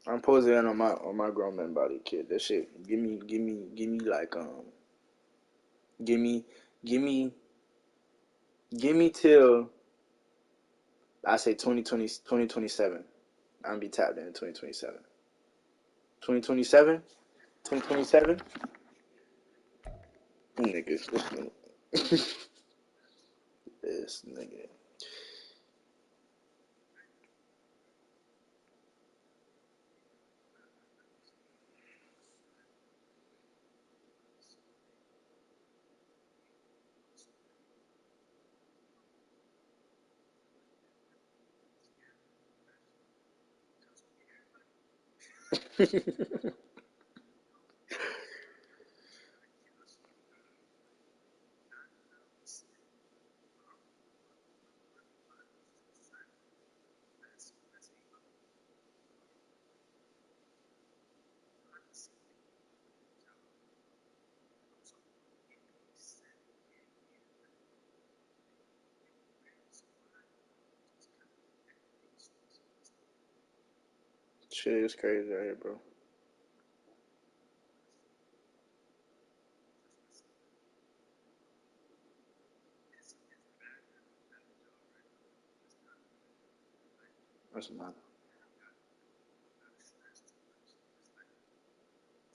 I'm posing on my grown man body, kid. That shit. Give me like give me, give me, give me till I say 2020 2027. I'm be tapped in 2027. 2027? 2027? Niggas, this nigga. Shit is crazy out here, bro. That's mad.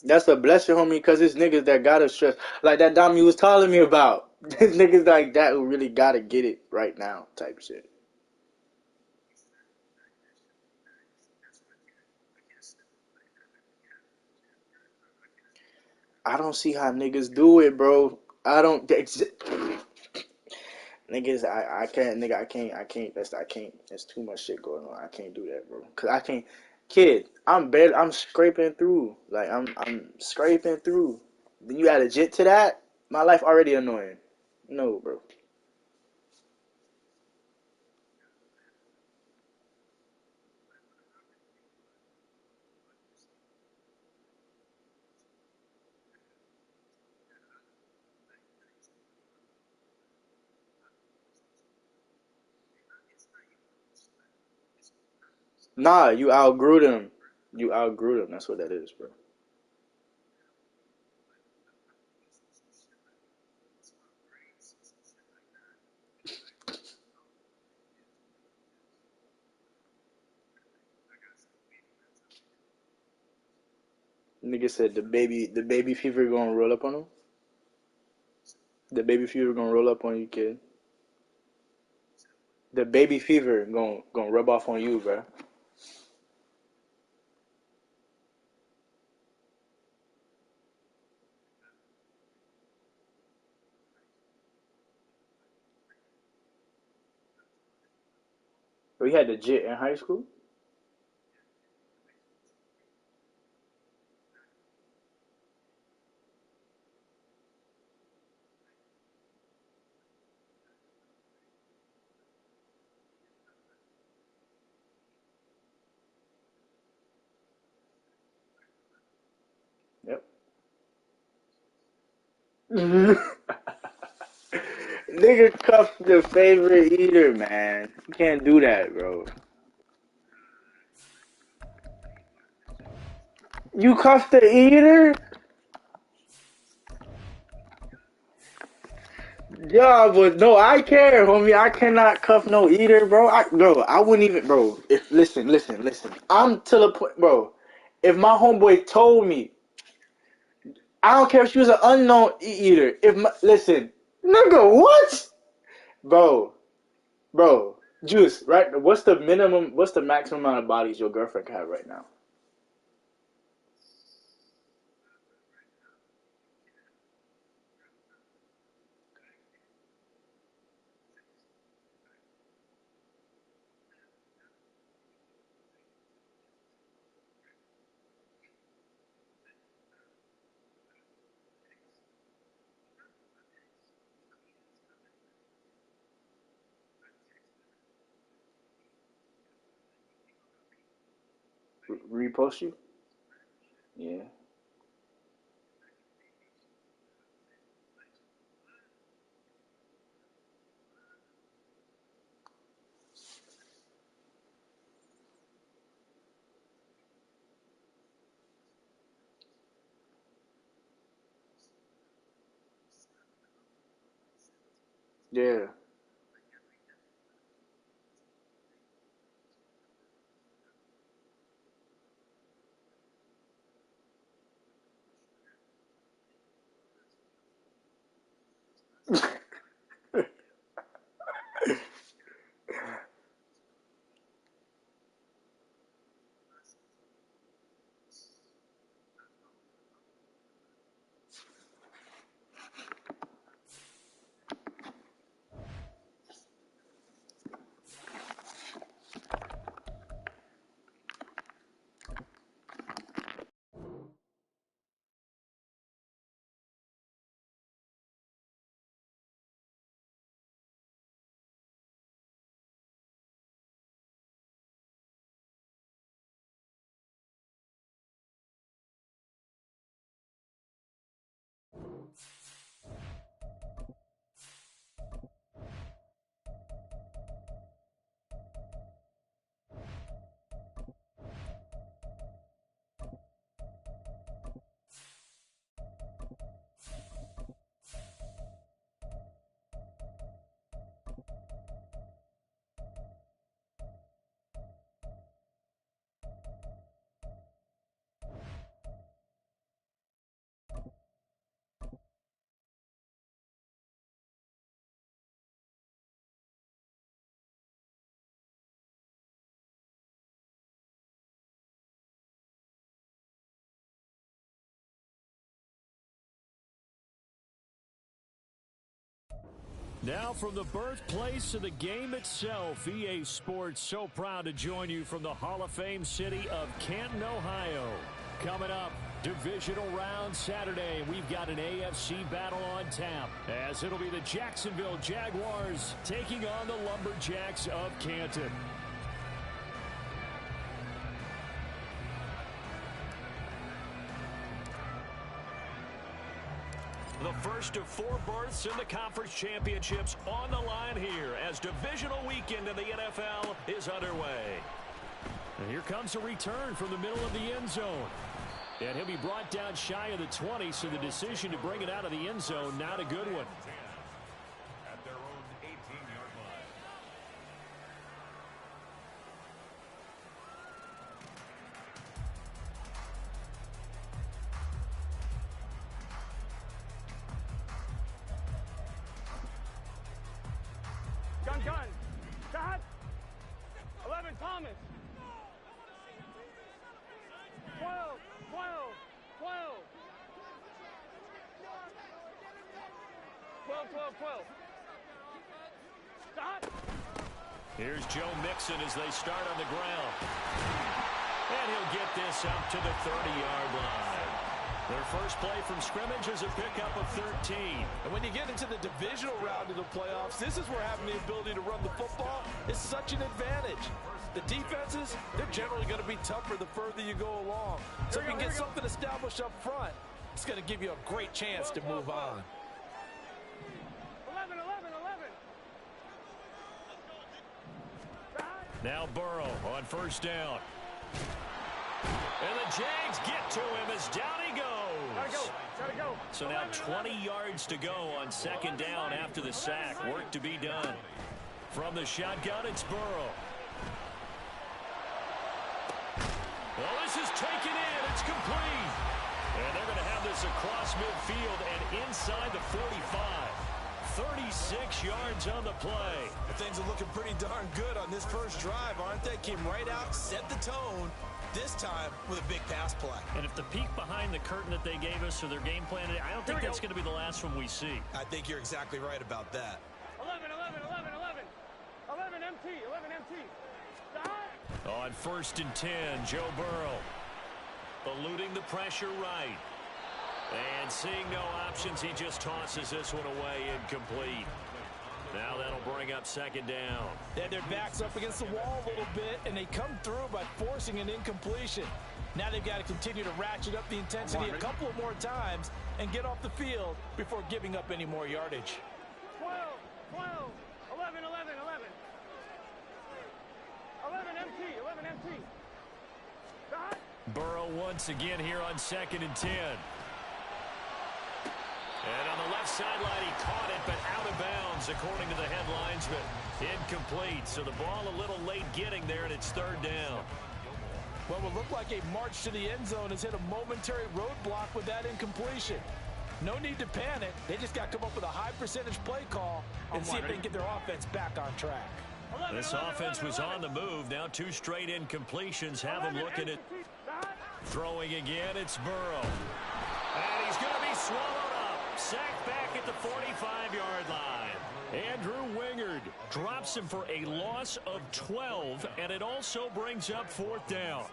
That's a blessing, homie, because it's niggas that gotta stress. Like that Dom you was telling me about. There's niggas like that who really gotta get it right now, type shit. I don't see how niggas do it, bro. I don't. Niggas, I can't, nigga, I can't. There's too much shit going on. I can't do that, bro. Cause I can't, kid. I'm scraping through. Like I'm scraping through. Then you add a jit to that. My life already annoying. No, bro. Nah, you outgrew them. You outgrew them. That's what that is, bro. Nigga said the baby fever gonna roll up on him. The baby fever gonna roll up on you, kid. The baby fever gonna rub off on you, bro. We had the jit in high school. Yep. Nigga cuff the favorite eater, man. You can't do that, bro. You cuff the eater? Yeah, but no, I care, homie. I cannot cuff no eater, bro. I wouldn't even, bro. If listen. I'm to the point, bro. If my homeboy told me, I don't care if she was an unknown eater. Listen, nigga, what, bro, bro, Juice, right? What's the minimum? What's the maximum amount of bodies your girlfriend can have right now? Repost you? Yeah. Yeah. Now from the birthplace of the game itself, EA Sports so proud to join you from the Hall of Fame city of Canton, Ohio. Coming up, Divisional round Saturday. We've got an AFC battle on tap, as it'll be the Jacksonville Jaguars taking on the Lumberjacks of Canton. The first of 4 berths in the conference championships on the line here as divisional weekend in the NFL is underway. And here comes a return from the middle of the end zone. And he'll be brought down shy of the 20, so the decision to bring it out of the end zone, not a good one. At their own 18-yard line. Gun. Shot. 11, Thomas. 12. Stop. Here's Joe Mixon as they start on the ground. And he'll get this up to the 30-yard line. Their first play from scrimmage is a pickup of 13. And when you get into the divisional round of the playoffs, this is where having the ability to run the football is such an advantage. The defenses, they're generally going to be tougher the further you go along. So if you can get something established up front, it's going to give you a great chance to move on. 11. Now Burrow on first down. And the Jags get to him as down he goes. Gotta go. So now 20 yards to go on second down after the sack. Work to be done. From the shotgun, it's Burrow. Well, this is taken in. It's complete. And they're going to have this across midfield and inside the 45. 36 yards on the play. Things are looking pretty darn good on this first drive, aren't they? Came right out, set the tone, this time with a big pass play. And if the peek behind the curtain that they gave us or their game plan, I don't think that's going to be the last one we see. I think you're exactly right about that. 11 empty. Stop. On first and 10, Joe Burrow eluding the pressure right. And seeing no options, he just tosses this one away incomplete. Now that'll bring up second down. They had their backs up against the wall a little bit, and they come through by forcing an incompletion. Now they've got to continue to ratchet up the intensity a couple of more times and get off the field before giving up any more yardage. 12. 11 empty. Stop. Burrow once again here on second and 10. And on the left sideline, he caught it, but out of bounds, according to the headlines, but incomplete. So the ball a little late getting there, and it's third down. Well, what looked like a march to the end zone has hit a momentary roadblock with that incompletion. No need to panic. They just got to come up with a high percentage play call and see if they can get their offense back on track. This offense was on the move. Now 2 straight incompletions have them looking at throwing again. It's Burrow. And he's going to be swallowed up. Sacked back at the 45-yard line. Andrew Wingard drops him for a loss of 12, and it also brings up fourth down.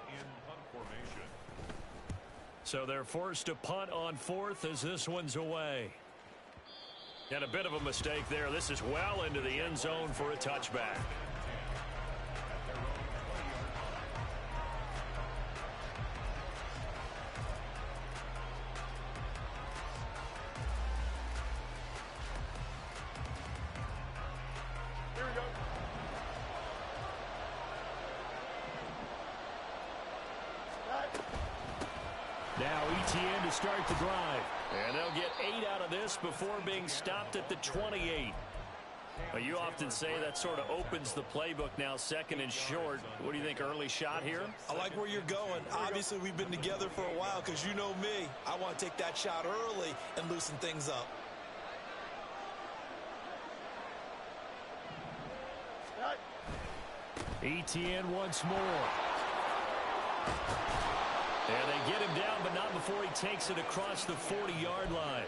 So they're forced to punt on fourth as this one's away. And a bit of a mistake there. This is well into the end zone for a touchback. Here we go. Now ETN to start the drive. And they'll get 8 out of this before being stopped at the 28. Well, you often say that sort of opens the playbook now, second and short. What do you think, early shot here? I like where you're going. Obviously, we've been together for a while because you know me. I want to take that shot early and loosen things up. ETN once more. And they get him down, but not before he takes it across the 40-yard line.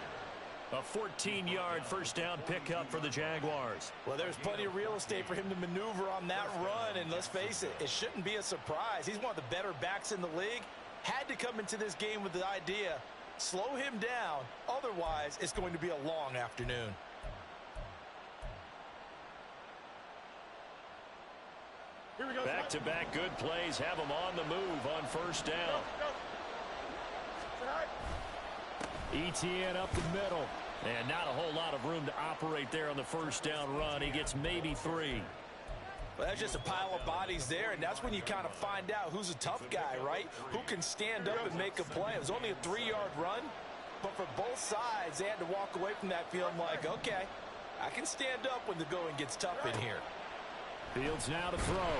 A 14-yard first down pickup for the Jaguars. Well, there's plenty of real estate for him to maneuver on that run, and let's face it, it shouldn't be a surprise. He's one of the better backs in the league. Had to come into this game with the idea, slow him down, otherwise it's going to be a long afternoon. Here we go. Back-to-back good plays have him on the move on first down. ETN up the middle. And not a whole lot of room to operate there on the first down run. He gets maybe 3. Well, that's just a pile of bodies there, and that's when you kind of find out who's a tough guy, right? Who can stand up and make a play. It was only a 3-yard run, but for both sides, they had to walk away from that feeling like, okay, I can stand up when the going gets tough in here. Fields now to throw.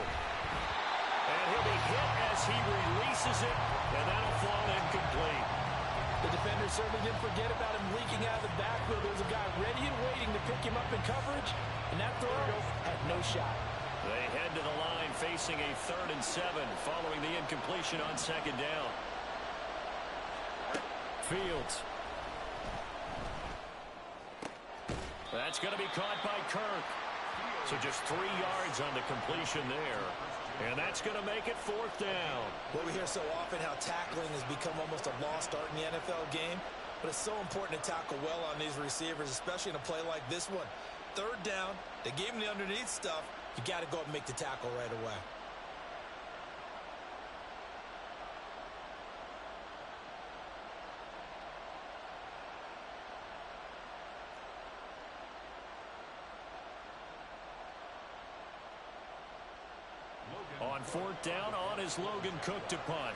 And he'll be hit as he releases it, and that'll fall incomplete. The defender certainly didn't forget about him leaking out of the backfield. There was a guy ready and waiting to pick him up in coverage, and that throw had no shot. They head to the line facing a 3rd and 7 following the incompletion on second down. Fields. That's going to be caught by Kirk. So just 3 yards on the completion there. And that's going to make it 4th down. Well, we hear so often how tackling has become almost a lost art in the NFL game. But it's so important to tackle well on these receivers, especially in a play like this one. 3rd down, they gave him the underneath stuff. You got to go up and make the tackle right away. On 4th down, on is Logan Cook to punt.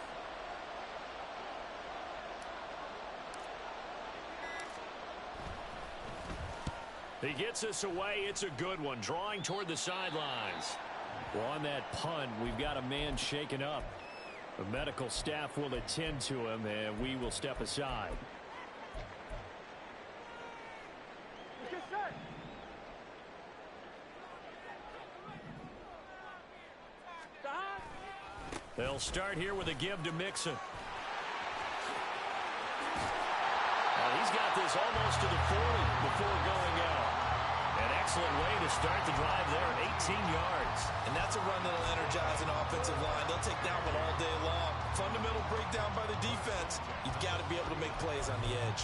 He gets us away. It's a good one, drawing toward the sidelines. Well, on that punt, we've got a man shaken up. The medical staff will attend to him, and we will step aside. Get set. They'll start here with a give to Mixon. He's got this almost to the 40 before going out. An excellent way to start the drive there, 18 yards. And that's a run that'll energize an offensive line. They'll take that one all day long. Fundamental breakdown by the defense. You've got to be able to make plays on the edge.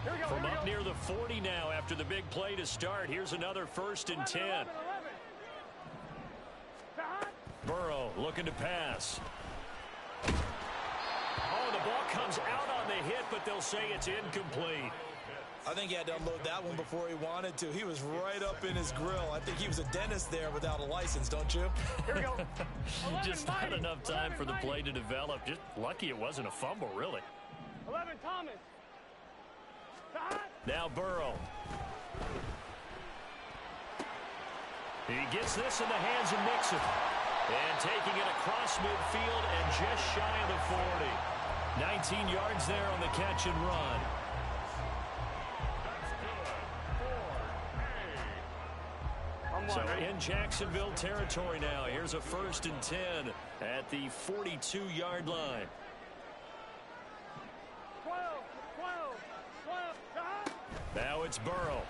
Here we go. From up near the 40 now after the big play to start. Here's another 1st and 10. 11. Burrow looking to pass. Oh, the ball comes out on the hit, but they'll say it's incomplete. I think he had to unload that one before he wanted to. He was right up in his grill. I think he was a dentist there without a license, don't you? Here we go. Just not enough time for the play to develop. Just lucky it wasn't a fumble, really. 11, Thomas. Now Burrow. He gets this in the hands of Mixon. And taking it across midfield and just shy of the 40. 19 yards there on the catch and run. So in Jacksonville territory now. Here's a 1st and 10 at the 42-yard line. 12. Now it's Burrow.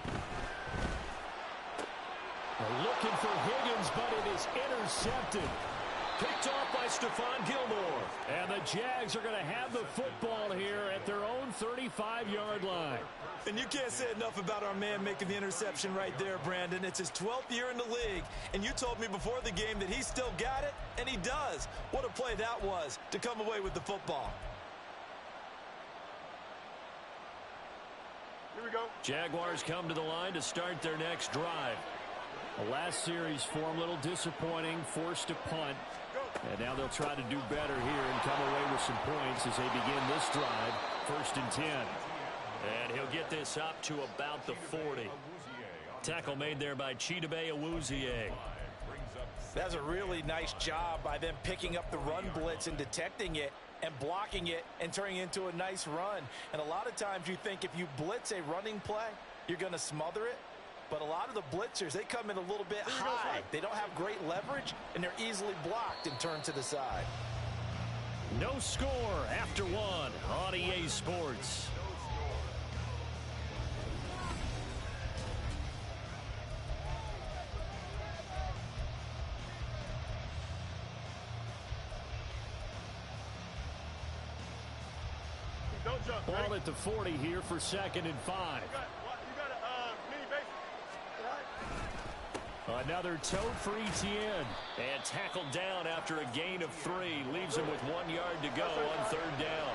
Looking for Higgins, but it is intercepted. Picked off by Stephon Gilmore. And the Jags are going to have the football here at their own 35-yard line. And you can't say enough about our man making the interception right there, Brandon. It's his 12th year in the league, and you told me before the game that he still got it, and he does. What a play that was to come away with the football. Here we go. Jaguars come to the line to start their next drive. The last series for them, a little disappointing, forced to punt. And now they'll try to do better here and come away with some points as they begin this drive. 1st and 10. And he'll get this up to about the 40. Tackle made there by Chidobe Awuzie. That's a really nice job by them picking up the run blitz and detecting it and blocking it and turning it into a nice run. And a lot of times you think if you blitz a running play, you're going to smother it. But a lot of the blitzers, they come in a little bit high. They don't have great leverage, and they're easily blocked and turned to the side. No score after one on EA Sports. Don't jump. Ball at the 40 here for 2nd and 5. You got a mini base. Another tote for Etienne. And tackled down after a gain of 3. Leaves him with 1 yard to go on 3rd down.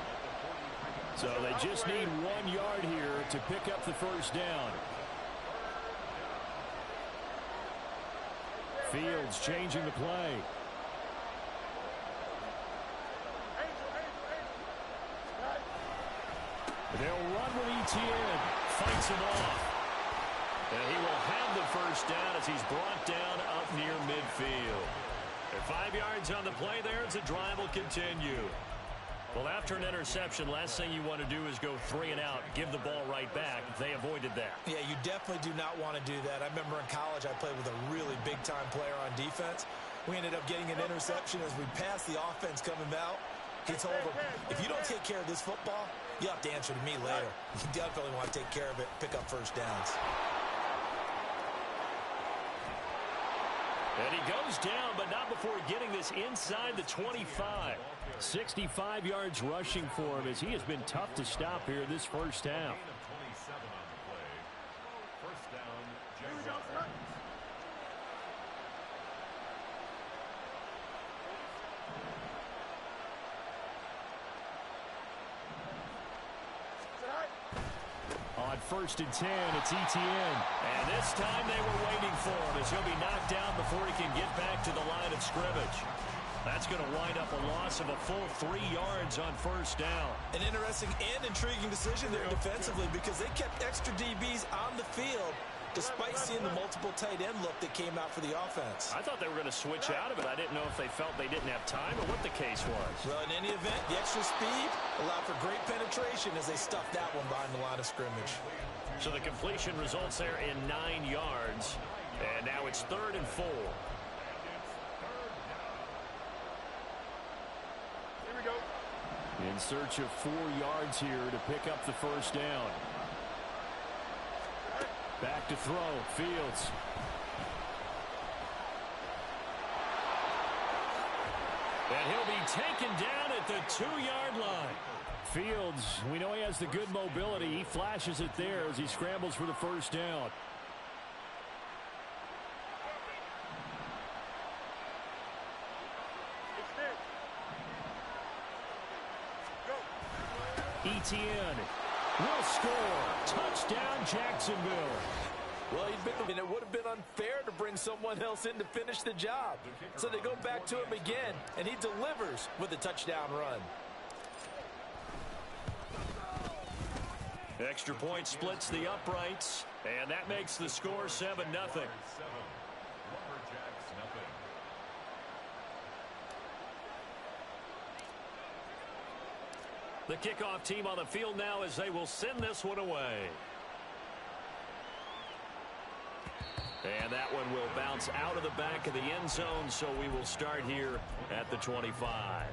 So they just need 1 yard here to pick up the 1st down. Fields changing the play. They'll run with Etienne. Fights him off. And he will have the 1st down as he's brought down up near midfield. And 5 yards on the play there as the drive will continue. Well, after an interception, last thing you want to do is go 3 and out, give the ball right back. They avoided that. Yeah, you definitely do not want to do that. I remember in college I played with a really big-time player on defense. We ended up getting an interception as we passed the offense coming out. He told him, if you don't take care of this football, you have to answer to me later. You definitely want to take care of it, pick up 1st downs. And he goes down, but not before getting this inside the 25. 65 yards rushing for him as he has been tough to stop here this 1st half. On 1st and 10, it's Etienne. And this time they were waiting for him as he'll be knocked down before he can get back to the line of scrimmage. That's going to wind up a loss of a full 3 yards on 1st down. An interesting and intriguing decision there defensively because they kept extra DBs on the field despite seeing the multiple tight end look that came out for the offense. I thought they were going to switch out of it. I didn't know if they felt they didn't have time or what the case was. Well, in any event, the extra speed allowed for great penetration as they stuffed that one behind the line of scrimmage. So the completion results there in 9 yards. And now it's 3rd and 4. Here we go. In search of 4 yards here to pick up the 1st down. Back to throw. Fields. And he'll be taken down at the 2-yard line. Fields, we know he has the good mobility. He flashes it there as he scrambles for the 1st down. Etienne will score. Touchdown, Jacksonville. Well, it would have been unfair to bring someone else in to finish the job. So they go back to him again, and he delivers with a touchdown run. Extra point splits the uprights, and that makes the score 7-0. Lumberjacks, nothing. The kickoff team on the field now as they will send this one away. And that one will bounce out of the back of the end zone, so we will start here at the 25.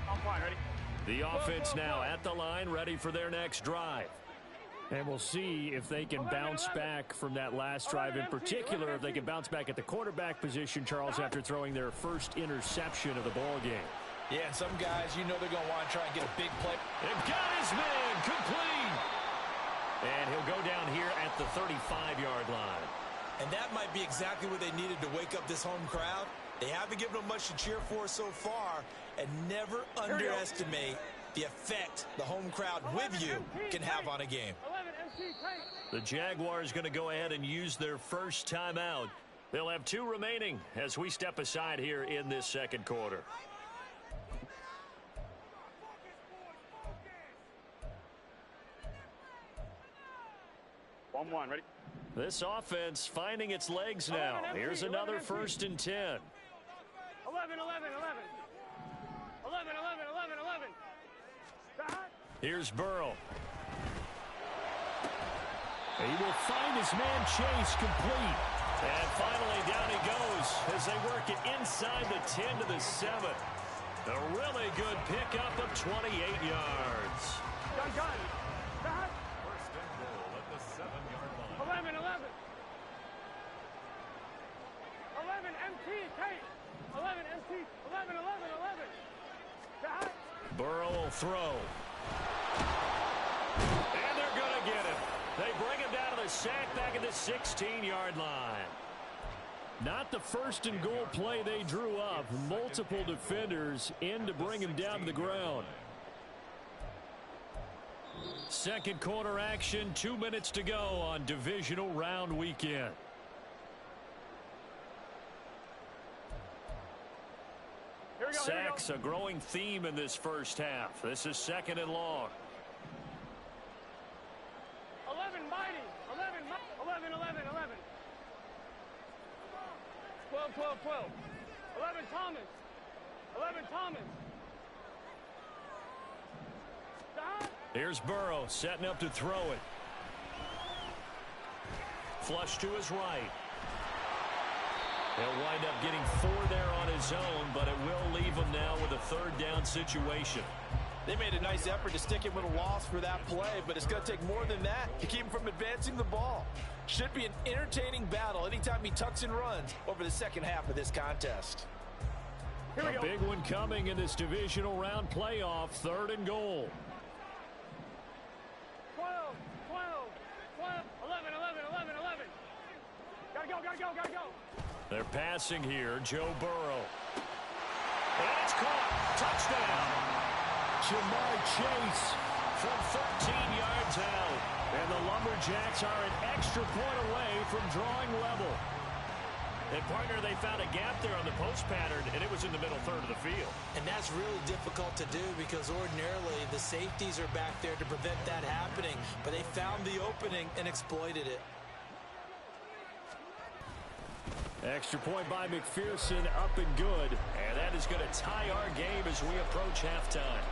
I'm fine, ready? The offense now at the line, ready for their next drive. And we'll see if they can bounce back from that last drive. In particular, if they can bounce back at the quarterback position, Charles, after throwing their first interception of the ball game. Yeah, some guys, you know they're going to want to try and get a big play. And got his man complete. And he'll go down here at the 35-yard line. And that might be exactly what they needed to wake up this home crowd. They haven't given them much to cheer for so far, and never underestimate the effect the home crowd with you can have on a game. The Jaguars going to go ahead and use their first timeout. They'll have 2 remaining as we step aside here in this second quarter. One, ready? This offense finding its legs now. Here's another 1st and 10. 11. 11. Here's Burrow. He will find his man Chase complete. And finally down he goes as they work it inside the 10 to the 7. A really good pickup of 28 yards. Gun. Stop. First and goal at the 7-yard line. 11. 11 MT, Tate. 11 MT. 11. Stop. Burrow will throw. And they're going to get him. They bring him down to the sack back at the 16-yard line. Not the 1st and goal play they drew up. Multiple defenders in to bring him down to the ground. Second quarter action, 2 minutes to go on divisional round weekend. Sacks, a growing theme in this first half. This is 2nd and long. 11 mighty. 11. 12. 11 Thomas. Stop. Here's Burrow setting up to throw it. Flush to his right. He'll wind up getting 4 there on his own, but it will leave him now with a 3rd down situation. They made a nice effort to stick him with a loss for that play, but it's going to take more than that to keep him from advancing the ball. Should be an entertaining battle anytime he tucks and runs over the second half of this contest. A big one coming in this divisional round playoff, 3rd and goal. 12. 11. Gotta go. They're passing here, Joe Burrow. And it's caught. Touchdown. Jamar Chase from 13 yards out. And the Lumberjacks are an extra point away from drawing level. And, partner, they found a gap there on the post pattern, and it was in the middle 3rd of the field. And that's really difficult to do because ordinarily the safeties are back there to prevent that happening. But they found the opening and exploited it. Extra point by McPherson, up and good. And that is going to tie our game as we approach halftime.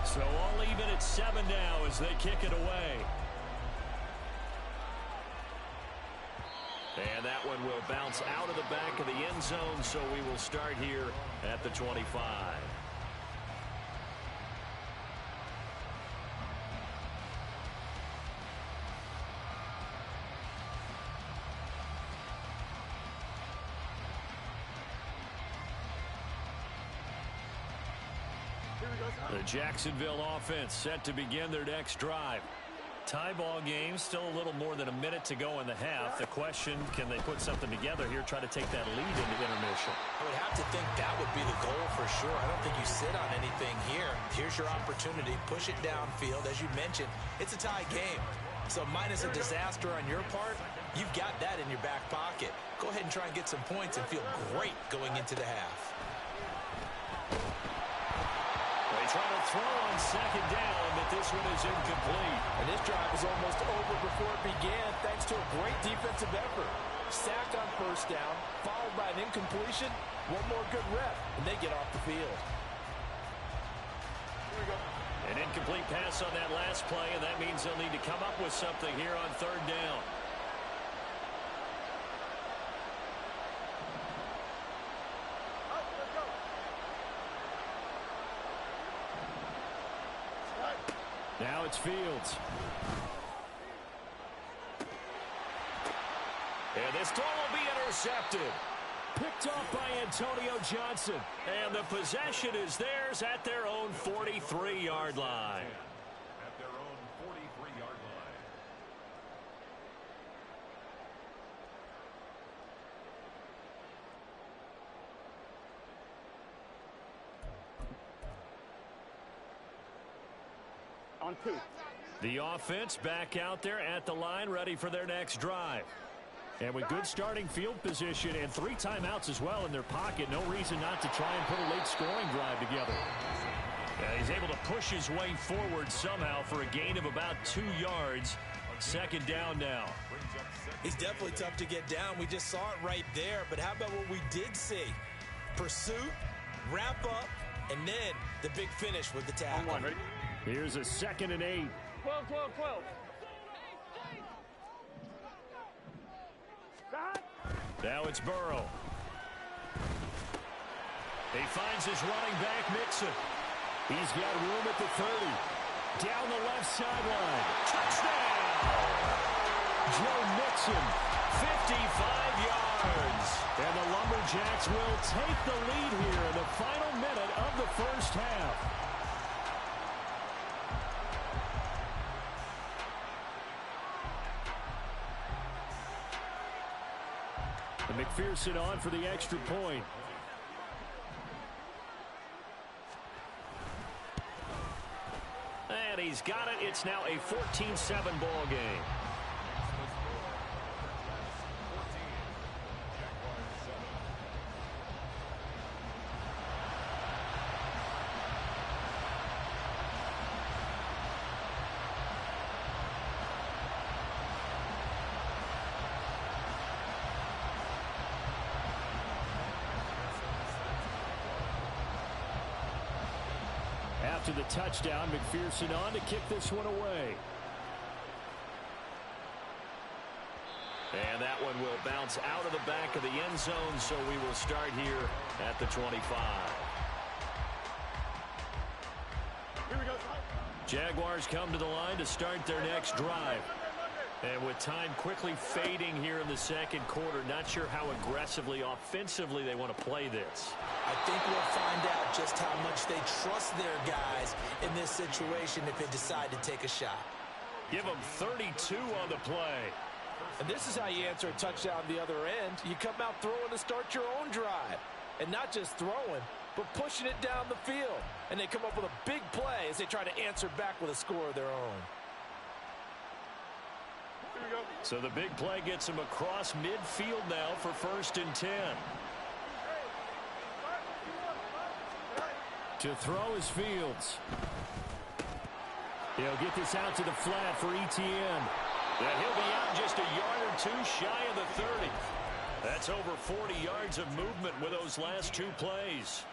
So all even at 7 now as they kick it away. And that one will bounce out of the back of the end zone, so we will start here at the 25. The Jacksonville offense set to begin their next drive. Tie ball game, still a little more than a minute to go in the half. The question, can they put something together here, try to take that lead into intermission? I would have to think that would be the goal for sure. I don't think you sit on anything here. Here's your opportunity. Push it downfield. As you mentioned, it's a tie game. So minus a disaster on your part, you've got that in your back pocket. Go ahead and try and get some points and feel great going into the half. They try to throw on second down, but this one is incomplete. And this drive is almost over before it began thanks to a great defensive effort. Sack on first down, followed by an incompletion. One more good rep, and they get off the field. Here we go. An incomplete pass on that last play, and that means they'll need to come up with something here on third down. Now it's Fields. And this throw will be intercepted. Picked off by Antonio Johnson. And the possession is theirs at their own 43-yard line. At their own 43-yard line. On 2. The offense back out there at the line, ready for their next drive. And with good starting field position and 3 timeouts as well in their pocket, no reason not to try and put a late scoring drive together. He's able to push his way forward somehow for a gain of about 2 yards. Second down now. He's definitely tough to get down. We just saw it right there. But how about what we did see? Pursuit, wrap up, and then the big finish with the tackle. On 1, ready? Here's a 2nd and 8. 12, 12, 12. Now it's Burrow. He finds his running back, Mixon. He's got room at the 30. Down the left sideline. Touchdown! Joe Mixon, 55 yards. And the Lumberjacks will take the lead here in the final minute of the first half. McPherson on for the extra point. And he's got it. It's now a 14-7 ball game. After the touchdown, McPherson on to kick this one away. And that one will bounce out of the back of the end zone, so we will start here at the 25. Here we go. Jaguars come to the line to start their next drive. And with time quickly fading here in the second quarter, not sure how aggressively, offensively they want to play this. I think we'll find out just how much they trust their guys in this situation if they decide to take a shot. Give them 32 on the play. And this is how you answer a touchdown the other end. You come out throwing to start your own drive. And not just throwing, but pushing it down the field. And they come up with a big play as they try to answer back with a score of their own. Here we go. So the big play gets him across midfield now for 1st and 10. To throw is Fields. He'll get this out to the flat for Etienne. And he'll be out just a yard or 2 shy of the 30. That's over 40 yards of movement with those last 2 plays.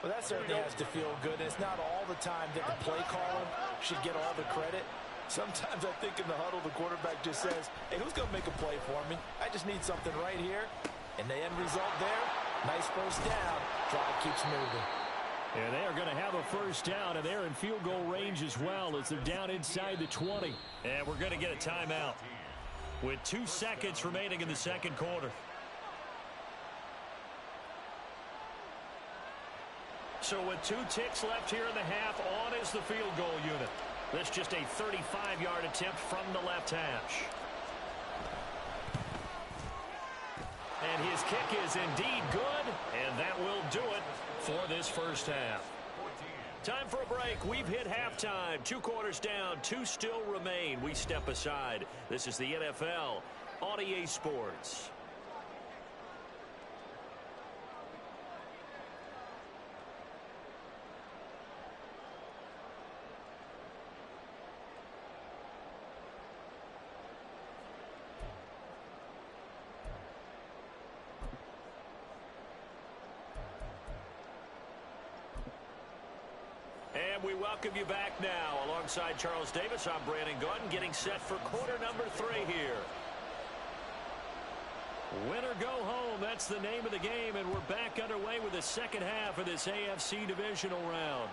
Well, that certainly has to feel good. And it's not all the time that the play caller should get all the credit. Sometimes I think in the huddle, the quarterback just says, hey, who's going to make a play for me? I just need something right here. And the end result there, nice first down. Drive keeps moving. And they are going to have a first down, and they're in field goal range as well as they're down inside the 20. And we're going to get a timeout with 2 seconds remaining in the second quarter. So with 2 ticks left here in the half, on is the field goal unit. That's just a 35-yard attempt from the left hash. And his kick is indeed good, and that will do it for this first half. Time for a break. We've hit halftime. 2 quarters down, 2 still remain. We step aside. This is the NFL on EA Sports. And we welcome you back now. Alongside Charles Davis, I'm Brandon Gordon, getting set for quarter number 3 here. Win or go home, that's the name of the game, and we're back underway with the second half of this AFC Divisional round.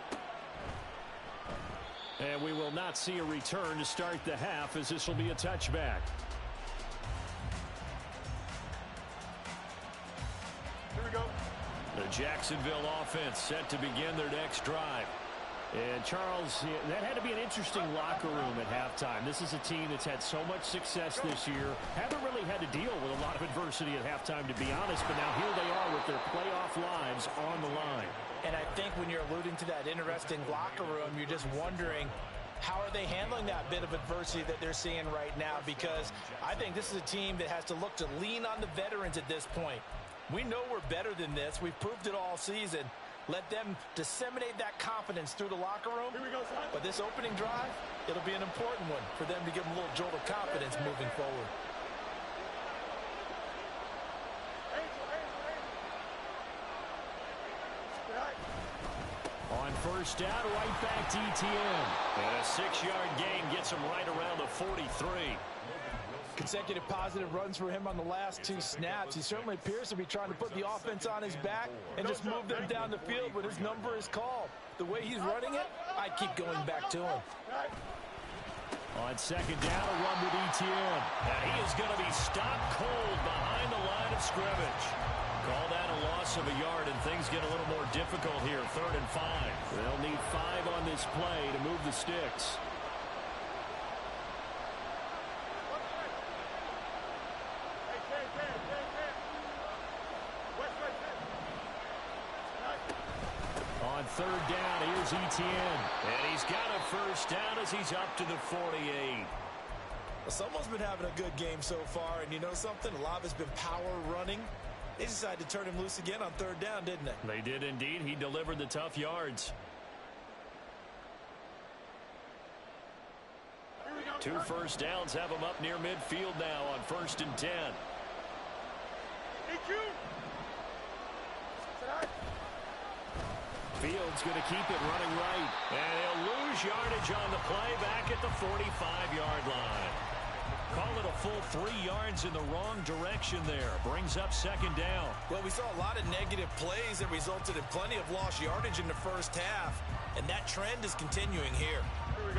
And we will not see a return to start the half, as this will be a touchback. Here we go. The Jacksonville offense set to begin their next drive. And, Charles, that had to be an interesting locker room at halftime. This is a team that's had so much success this year. Haven't really had to deal with a lot of adversity at halftime, to be honest. But now here they are with their playoff lives on the line. And I think when you're alluding to that interesting locker room, you're just wondering, how are they handling that bit of adversity that they're seeing right now? Because I think this is a team that has to look to lean on the veterans at this point. We know we're better than this. We've proved it all season. Let them disseminate that confidence through the locker room. Here we go, son. But this opening drive, it'll be an important one for them to give them a little jolt of confidence moving forward. On first down, right back to ETN. And a 6-yard gain gets him right around the 43. Consecutive positive runs for him on the last 2 snaps. He certainly appears to be trying to put the offense on his back and just move them down the field when his number is called. The way he's running it, I keep going back to him. On second down, a run with ETN. And he is going to be stopped cold behind the line of scrimmage. Call that a loss of a yard, and things get a little more difficult here. 3rd and 5. They'll need 5 on this play to move the sticks. On 3rd down, here's ETN. And he's got a first down as he's up to the 48. Well, someone's been having a good game so far, and you know something? A lot of it's been power running. They decided to turn him loose again on 3rd down, didn't they? They did indeed. He delivered the tough yards. 2 first downs have him up near midfield now on 1st and 10. Fields going to keep it running right. And he'll lose yardage on the play back at the 45-yard line. Call it a full 3 yards in the wrong direction there. Brings up 2nd down. Well, we saw a lot of negative plays that resulted in plenty of lost yardage in the first half. And that trend is continuing here.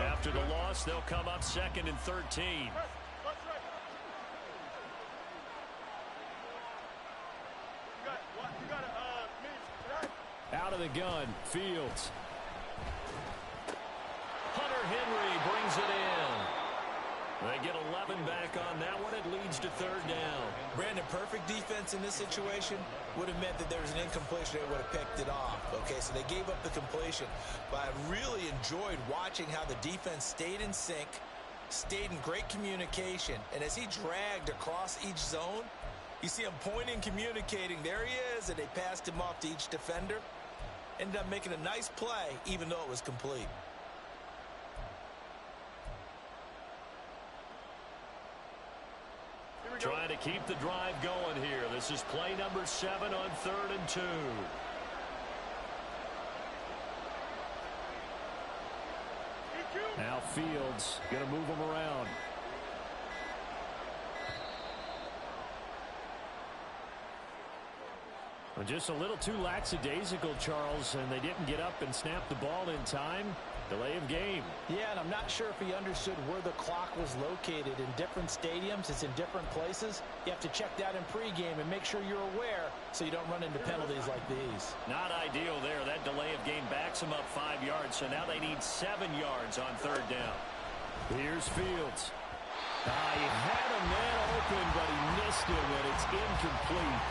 After the loss, they'll come up 2nd and 13. Out of the gun, Fields. Hunter Henry brings it in. They get 11 back on that one. It leads to 3rd down. Brandon, perfect defense in this situation would have meant that there was an incompletion. They would have picked it off. Okay, so they gave up the completion. But I really enjoyed watching how the defense stayed in sync, stayed in great communication. And as he dragged across each zone, you see him pointing, communicating. There he is, and they passed him off to each defender. Ended up making a nice play, even though it was complete. Trying to keep the drive going here. This is play number 7 on 3rd and 2. Now Fields going to move him around. Just a little too lackadaisical, Charles, and they didn't get up and snap the ball in time. Delay of game. Yeah, and I'm not sure if he understood where the clock was located. In different stadiums, it's in different places. You have to check that in pregame and make sure you're aware so you don't run into penalties like these. Not ideal there. That delay of game backs them up 5 yards, so now they need 7 yards on third down. Here's Fields. He had a man open, but he missed him, and it's incomplete.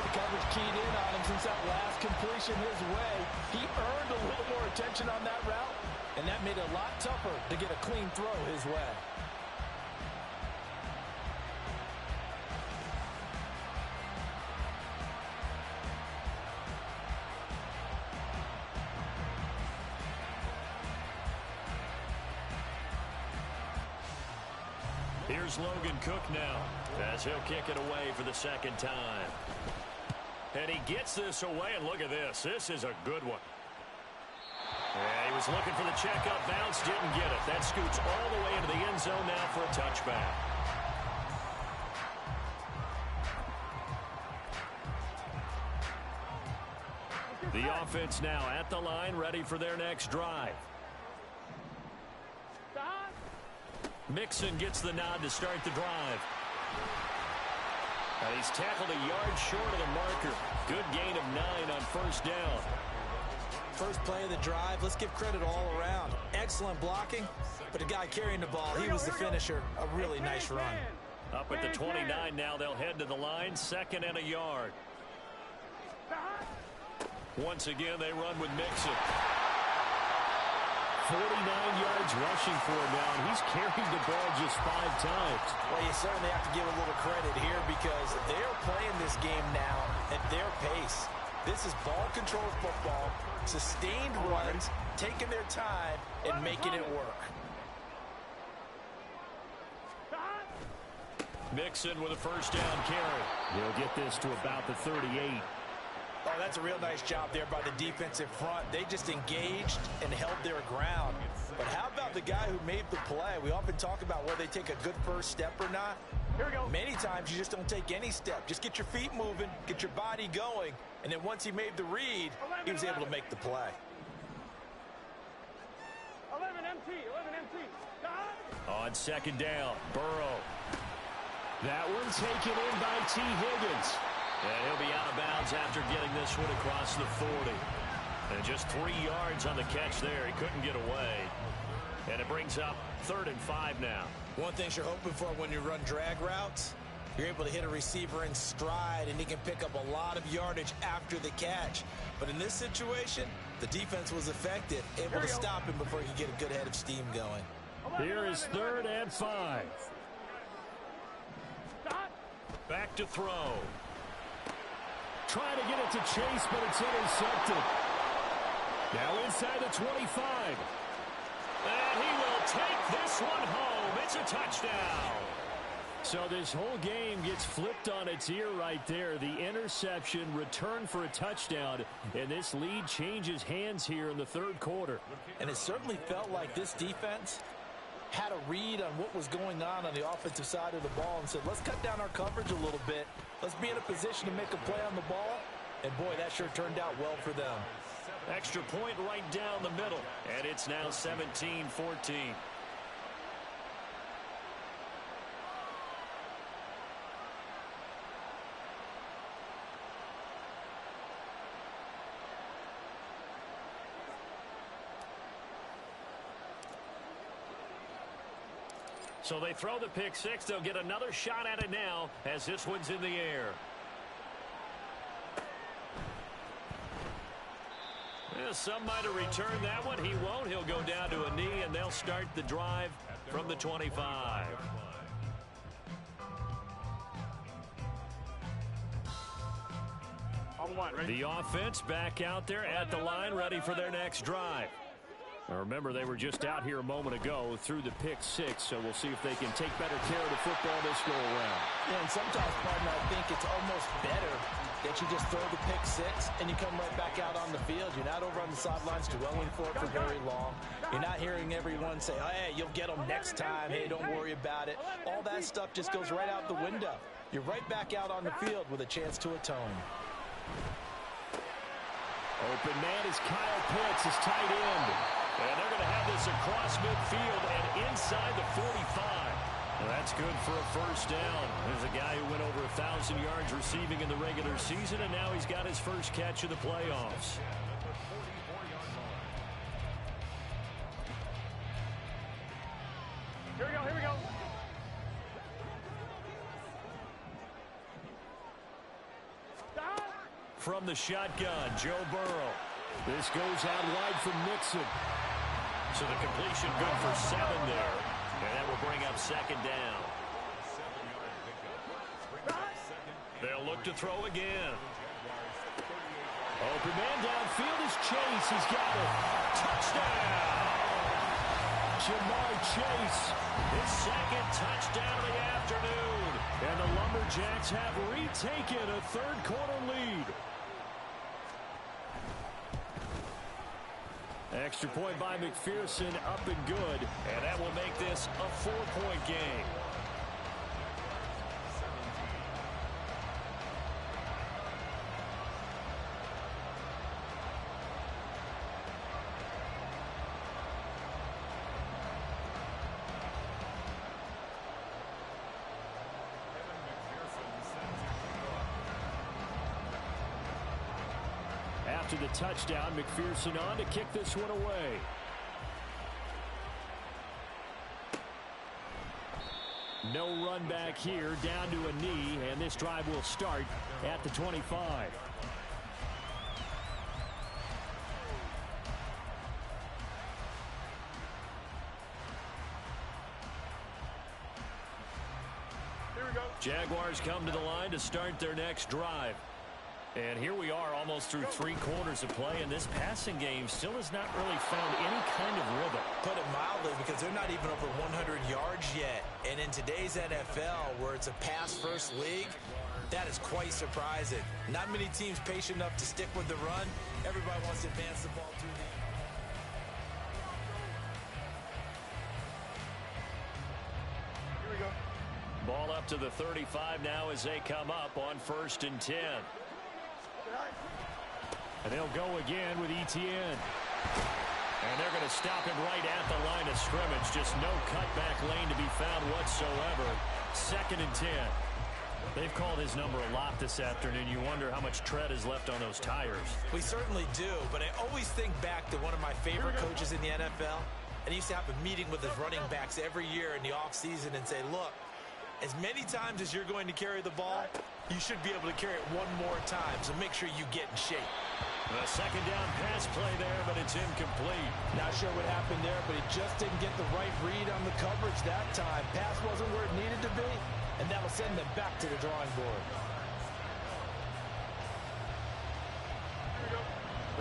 The coverage keyed in on him since that last completion his way. He earned a little more attention on that route, and that made it a lot tougher to get a clean throw his way. Here's Logan Cook now, as he'll kick it away for the second time. And he gets this away, and look at this. This is a good one. Yeah, he was looking for the check-up bounce, didn't get it. That scoots all the way into the end zone now for a touchback. The offense now at the line, ready for their next drive. Mixon gets the nod to start the drive. And he's tackled a yard short of the marker. Good gain of 9 on first down. First play of the drive, let's give credit all around. Excellent blocking, but the guy carrying the ball, he was the finisher. A really nice run. Up at the 29 now, they'll head to the line, 2nd and a yard. Once again, they run with Mixon. 49 yards rushing for him now, and he's carried the ball just 5 times. Well, you certainly have to give a little credit here because they're playing this game now at their pace. This is ball control football, sustained runs, taking their time, and making it work. Mixon with a first down carry. He'll get this to about the 38. Oh, that's a real nice job there by the defensive front. They just engaged and held their ground. But how about the guy who made the play? We often talk about whether they take a good first step or not. Here we go. Many times you just don't take any step. Just get your feet moving, get your body going, and then once he made the read, he was able to make the play. 11 MT, 11 MT. On second down, Burrow. That one taken in by T. Higgins. And he'll be out of bounds after getting this one across the 40. And just 3 yards on the catch there. He couldn't get away. And it brings up 3rd and 5 now. One thing you're hoping for when you run drag routes, you're able to hit a receiver in stride, and he can pick up a lot of yardage after the catch. But in this situation, the defense was effective, able to stop him before he could get a good head of steam going. Here is 3rd and 5. Back to throw. Trying to get it to Chase, but it's intercepted. Now inside the 25. And he will take this one home. It's a touchdown. So this whole game gets flipped on its ear right there. The interception, return for a touchdown, and this lead changes hands here in the 3rd quarter. And it certainly felt like this defense had a read on what was going on the offensive side of the ball and said, let's cut down our coverage a little bit. Let's be in a position to make a play on the ball. And, boy, that sure turned out well for them. Extra point right down the middle. And it's now 17-14. So they throw the pick 6. They'll get another shot at it now as this one's in the air. Well, some might have returned that one. He won't. He'll go down to a knee, and they'll start the drive from the 25. On one, ready? The offense back out there at the line, ready for their next drive. Now remember, they were just out here a moment ago through the pick 6, so we'll see if they can take better care of the football this go around. Yeah, and sometimes, partner, I think it's almost better that you just throw the pick 6 and you come right back out on the field. You're not over on the sidelines dwelling for it for very long. You're not hearing everyone say, oh, hey, you'll get them next time. Hey, don't worry about it. All that stuff just goes right out the window. You're right back out on the field with a chance to atone. Open man is Kyle Pitts, his tight end. And they're going to have this across midfield and inside the 45. Well, that's good for a first down. There's a guy who went over 1,000 yards receiving in the regular season, and now he's got his first catch of the playoffs. Here we go, here we go. From the shotgun, Joe Burrow. This goes out wide from Nixon. So the completion good for 7 there. And that will bring up second down. They'll look to throw again. Open man downfield is Chase. He's got it. Touchdown! Jamar Chase, his second touchdown of the afternoon. And the Lumberjacks have retaken a third-quarter lead. Extra point by McPherson, up and good. And that will make this a 4-point game. After the touchdown, McPherson on to kick this one away. No run back here, down to a knee, and this drive will start at the 25. Here we go. Jaguars come to the line to start their next drive. And here we are almost through 3 quarters of play, and this passing game still has not really found any kind of rhythm. Put it mildly, because they're not even over 100 yards yet. And in today's NFL, where it's a pass-first league, that is quite surprising. Not many teams patient enough to stick with the run. Everybody wants to advance the ball through the... Here we go. Ball up to the 35 now as they come up on 1st and 10. And they'll go again with Etienne. And they're going to stop him right at the line of scrimmage. Just no cutback lane to be found whatsoever. 2nd and 10. They've called his number a lot this afternoon. You wonder how much tread is left on those tires. We certainly do, but I always think back to one of my favorite coaches in the NFL. And he used to have a meeting with his running backs every year in the offseason and say, look, as many times as you're going to carry the ball, you should be able to carry it one more time, so make sure you get in shape. The second down pass play there, but it's incomplete. Not sure what happened there, but he just didn't get the right read on the coverage that time. Pass wasn't where it needed to be, and that'll send them back to the drawing board.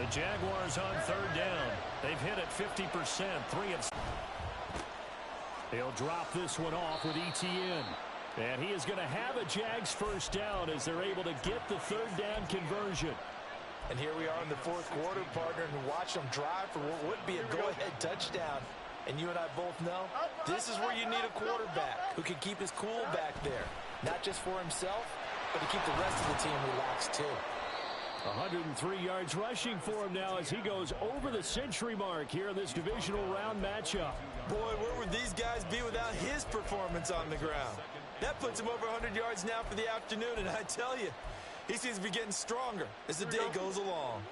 The Jaguars on 3rd down. They've hit it 50%, 3 of... They'll drop this one off with Etienne. And he is going to have a Jags first down as they're able to get the 3rd down conversion. And here we are in the 4th quarter, partner, and watch them drive for what would be a go-ahead touchdown. And you and I both know this is where you need a quarterback who can keep his cool back there. Not just for himself, but to keep the rest of the team relaxed too. 103 yards rushing for him now as he goes over the century mark here in this divisional round matchup. Boy, where would these guys be without his performance on the ground? That puts him over 100 yards now for the afternoon, and I tell you, he seems to be getting stronger as the day goes along.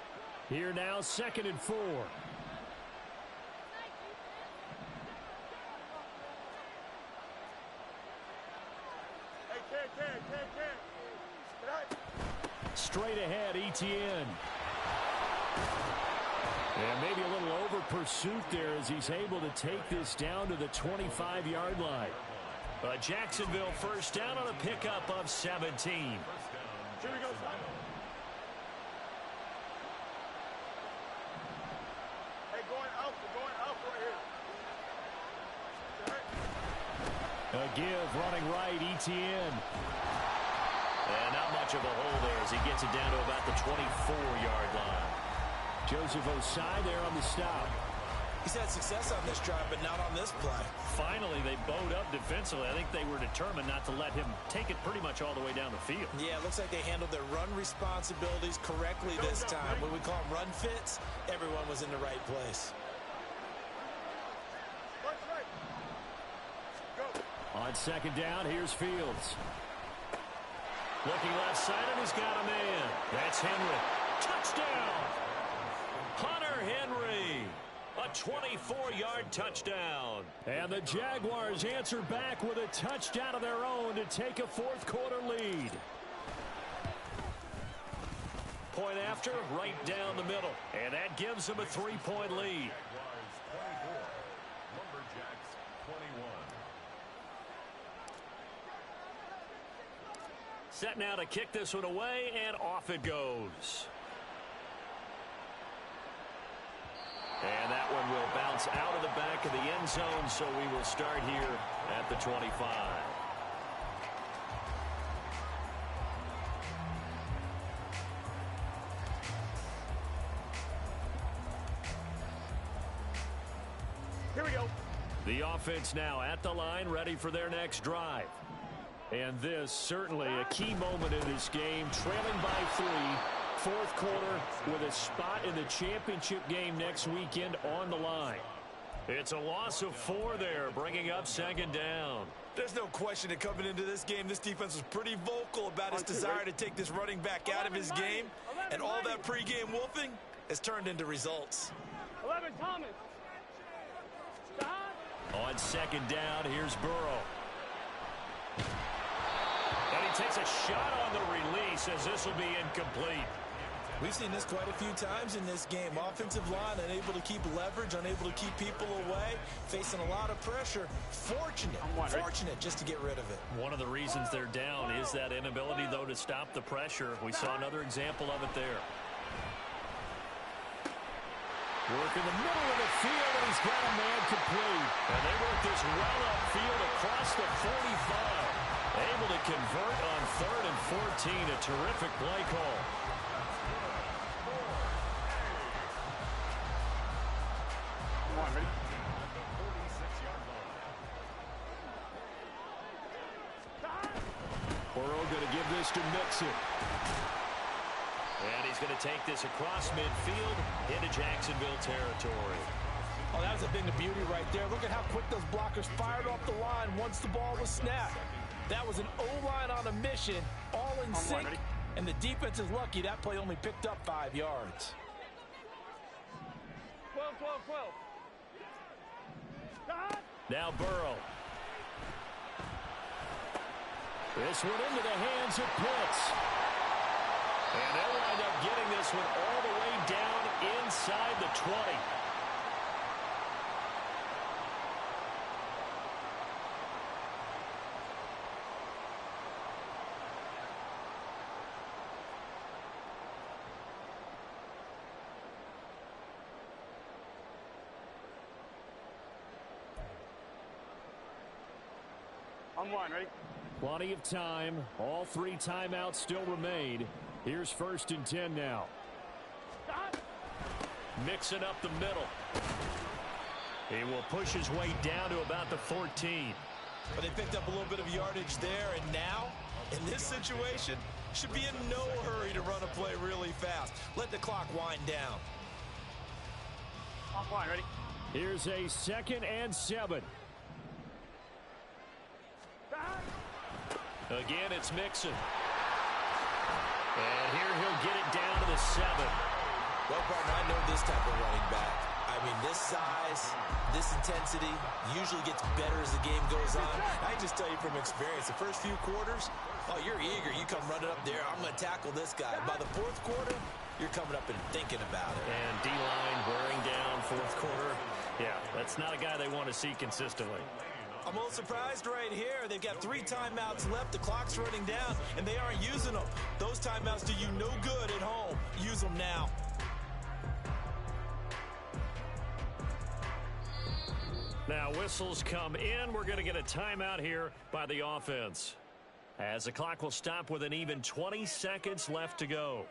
Here now, 2nd and 4. Straight ahead, Etienne. And maybe a little over pursuit there as he's able to take this down to the 25-yard line. But Jacksonville first down on a pickup of 17. Here we go, son. Hey, going out right here. A give running right, Etienne. And not much of a hole there as he gets it down to about the 24-yard line. Joseph Osai there on the stop. He's had success on this drive, but not on this play. Finally, they bowed up defensively. I think they were determined not to let him take it pretty much all the way down the field. Yeah, it looks like they handled their run responsibilities correctly this time. When we call them run fits, everyone was in the right place. On second down, here's Fields. Looking left side, and he's got a man. That's Henry. Touchdown! Hunter Henry. A 24-yard touchdown. And the Jaguars answer back with a touchdown of their own to take a fourth-quarter lead. Point after, right down the middle. And that gives them a 3-point lead. Jaguars 24, Lumberjacks 21. Set now to kick this one away, and off it goes. And that one will bounce out of the back of the end zone, so we will start here at the 25. Here we go. The offense now at the line, ready for their next drive. And this certainly a key moment in this game, trailing by 3. Fourth quarter with a spot in the championship game next weekend on the line. It's a loss of 4 there, bringing up second down. There's no question that coming into this game, this defense was pretty vocal about its desire to take this running back out of his game. And all that pregame wolfing has turned into results. 11, Thomas. On second down, here's Burrow. And he takes a shot on the release as this will be incomplete. We've seen this quite a few times in this game. Offensive line unable to keep leverage, unable to keep people away, facing a lot of pressure. Fortunate just to get rid of it. One of the reasons they're down is that inability, though, to stop the pressure. We saw another example of it there. Work in the middle of the field, and he's got a man complete. And they work this well upfield across the 45. Able to convert on 3rd and 14. A terrific play call. Come on, ready? Burrow going to give this to Mixon. And he's going to take this across midfield into Jacksonville territory. Oh, that was a thing of beauty right there. Look at how quick those blockers fired off the line once the ball was snapped. That was an O-line on a mission, all in sync, and the defense is lucky that play only picked up 5 yards. 12. Now Burrow. This one into the hands of Pitts. And they'll wind up getting this one all the way down inside the 20. On one, ready? Plenty of time. All 3 timeouts still remain. Here's 1st and 10 now. Mixing up the middle. He will push his way down to about the 14. But they picked up a little bit of yardage there, and now, in this situation, should be in no hurry to run a play really fast. Let the clock wind down. On one, ready? Here's a 2nd and 7. Again, it's Mixon. And here he'll get it down to the 7. Well, partner, I know this type of running back. I mean, this size, this intensity usually gets better as the game goes on. I just tell you from experience, the first few quarters, oh, you're eager. You come running up there. I'm going to tackle this guy. By the 4th quarter, you're coming up and thinking about it. And D-line wearing down 4th quarter. Yeah, that's not a guy they want to see consistently. I'm a little surprised right here. They've got 3 timeouts left. The clock's running down, and they aren't using them. Those timeouts do you no good at home. Use them now. Now whistles come in. We're going to get a timeout here by the offense, as the clock will stop with an even 20 seconds left to go.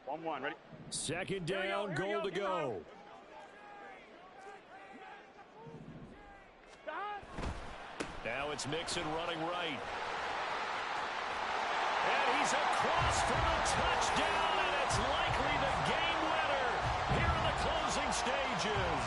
On one, ready? 2nd down, goal to go. Now it's Mixon running right. And he's across for the touchdown, and it's likely the game winner. stages.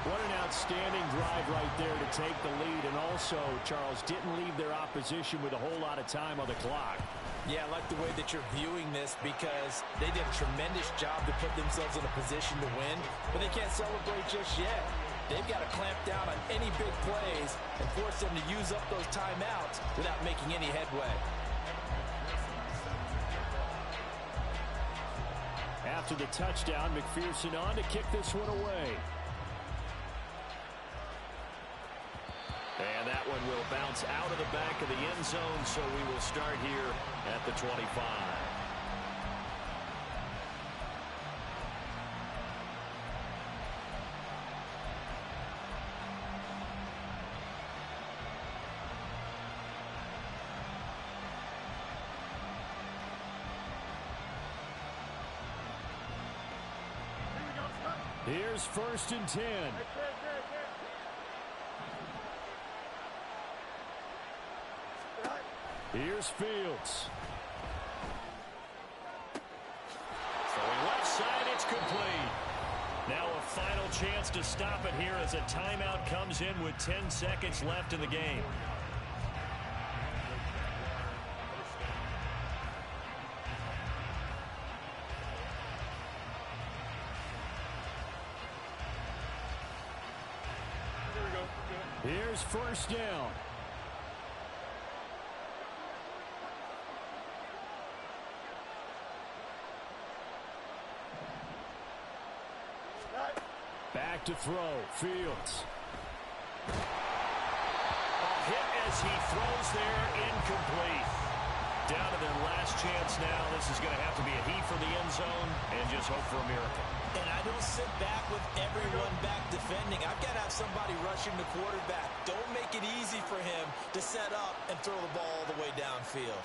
What an outstanding drive right there to take the lead. And also, Charles, didn't leave their opposition with a whole lot of time on the clock. Yeah, I like the way that you're viewing this because they did a tremendous job to put themselves in a position to win, but they can't celebrate just yet. They've got to clamp down on any big plays and force them to use up those timeouts without making any headway. After the touchdown, McPherson on to kick this one away. And that one will bounce out of the back of the end zone, so we will start here at the 25. Here's 1st and 10. Here's Fields. Throwing left side, it's complete. Now a final chance to stop it here as a timeout comes in with 10 seconds left in the game. Here's 1st down. Back to throw. Fields. A hit as he throws there, incomplete. Down to their last chance now. This is going to have to be a heave for the end zone and just hope for a miracle. And I don't sit back with everyone back defending. I've got to have somebody rushing the quarterback. Don't make it easy for him to set up and throw the ball all the way downfield.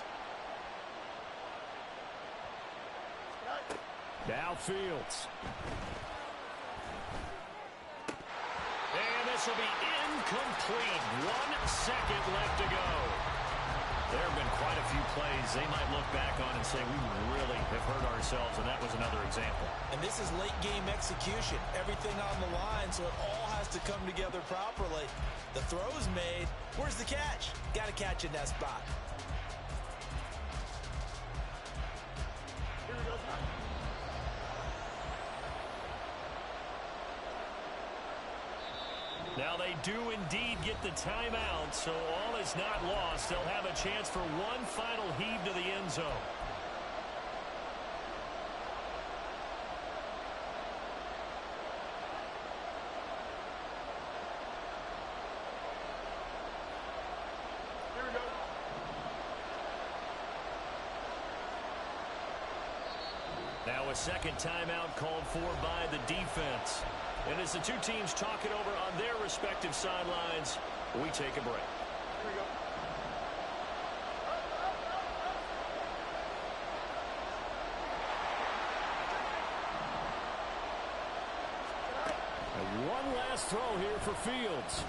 Now Fields. And this will be incomplete. 1 second left to go. There have been quite a few plays they might look back on and say, we really have hurt ourselves, and that was another example. And this is late game execution. Everything on the line, so it all has to come together properly. The throw's made. Where's the catch? Got to catch in that spot. Now they do indeed get the timeout, so all is not lost. They'll have a chance for one final heave to the end zone. Now a second timeout called for by the defense. And as the two teams talk it over on their respective sidelines, we take a break. Here we go. And one last throw here for Fields.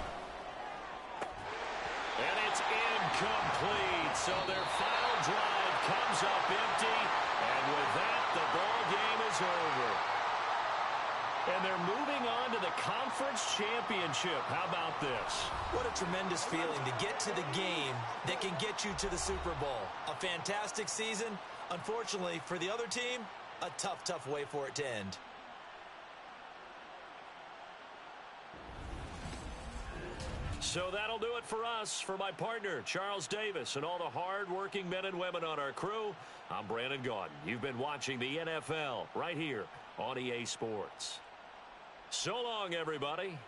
And it's incomplete. So their final drive comes up empty. And with that, the ball game is over. And they're moving on to the conference championship. How about this? What a tremendous feeling to get to the game that can get you to the Super Bowl. A fantastic season. Unfortunately, for the other team, a tough, tough way for it to end. So that'll do it for us. For my partner, Charles Davis, and all the hard-working men and women on our crew, I'm Brandon Gaudin. You've been watching the NFL right here on EA Sports. So long, everybody.